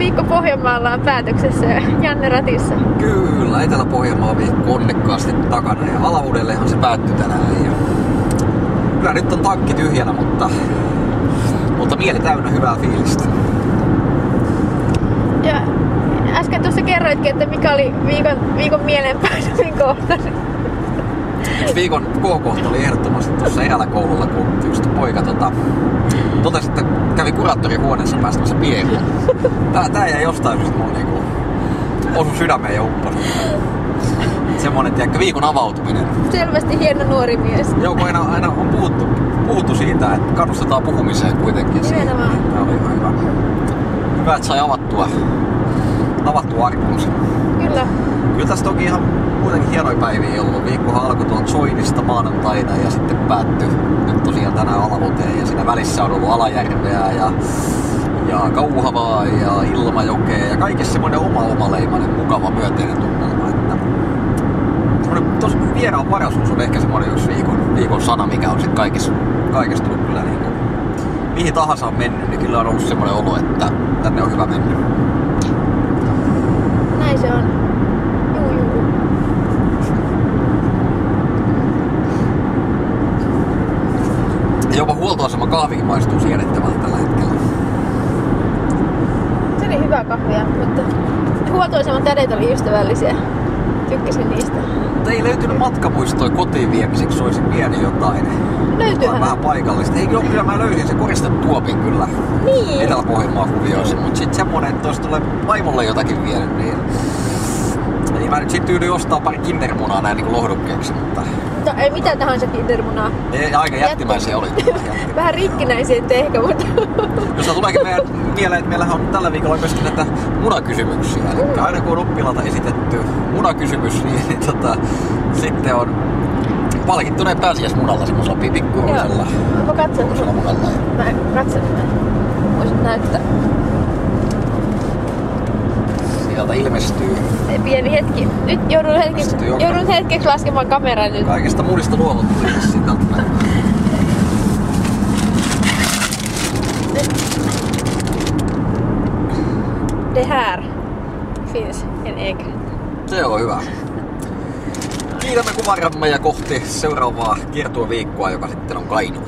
viikko Pohjanmaalla on päätöksessä ja Janne ratissa. Kyllä, Etelä-Pohjanmaa viikko onnekkaasti takana ja Alavuudellehan se päättyi tänään. Ja kyllä nyt on tankki tyhjänä, mutta mieli täynnä hyvää fiilistä. Ja äsken tuossa kerroitkin, että mikä oli viikon mielenpainuvin kohta. Yksi viikon K-kohta oli ehdottomasti tuossa eräläkoululla, kun yksi poika totesi, että kävi kuraattorin huoneessa päästämässä pieruun. Tää jäi jostain syystä mun niinku osu sydämeen ja upposi. Semmonen, tiedätkö, viikon avautuminen. Selvästi hieno nuori mies. Joo, kun aina on puhuttu siitä, että kannustetaan puhumiseen kuitenkin. Nimenomaan. Tää oli ihan hyvä. Hyvä, että sai avattua arkunsa. Kyllä. Kyllä tässä toki ihan kuitenkin hienoja päiviä ollut. Viikkohan alkoi tuolta Soinista maanantaina ja sitten päättyi nyt tosiaan tänään Alavuteen. Ja siinä välissä on ollut Alajärveä ja Kauhavaa ja Ilmajokea ja kaikessa semmoinen omaleimainen, mukava, myönteinen tunnelma. Että semmoinen tosi vieraanvaraisuus on ehkä semmoinen yksi viikon sana, mikä on sitten kaikessa tullut kyllä niin kuin, mihin tahansa on mennyt, niin kyllä on ollut semmoinen olo, että tänne on hyvä mennä. Näin se on. Jopa huoltoasema kahvikin maistuu siedettävältä tällä hetkellä. Se oli hyvä kahvia, mutta huoltoaseman tädet oli ystävällisiä. Tykkäsin niistä. Mutta ei löytynyt matkamuistoja kotiin viemiseksi, olisi pieni jotain. Löytyyhän. Vähän paikallista. Ei, kyllä mä löysin se koristettuopin kyllä. Niin. Etelä-Pohjanmaan kuvioissa, mutta sitten semmonen, että olisi tulee vaimolle jotakin vienyt, niin mä nyt sit tyydyin ostaa pari kindermunaa näin niin lohdukkeeksi, mutta Ei mitään tahansa kindermunaa. ei, aika jättimäisiä oli. Vähän rikkinäisiä ehkä, mutta Josta tuleekin meidän mieleen, että meillähän on tällä viikolla myöskin näitä munakysymyksiä. Eli aina kun on oppilaalta esitetty munakysymys, niin sitten on palkittuneen pääsiäismunalla semmoisella pikkuisella munalla. Mä katson. Voisin näyttää. Sieltä ilmestyy. Pieni hetki. Nyt joudun hetkeksi laskemaan kameran nyt. Kaikista munista luovuttu siitä. Det här finns en ägg. Se on hyvä. Kiitämme kuvaramme ja kohti seuraavaa kiertueviikkoa, joka sitten on Kainuu.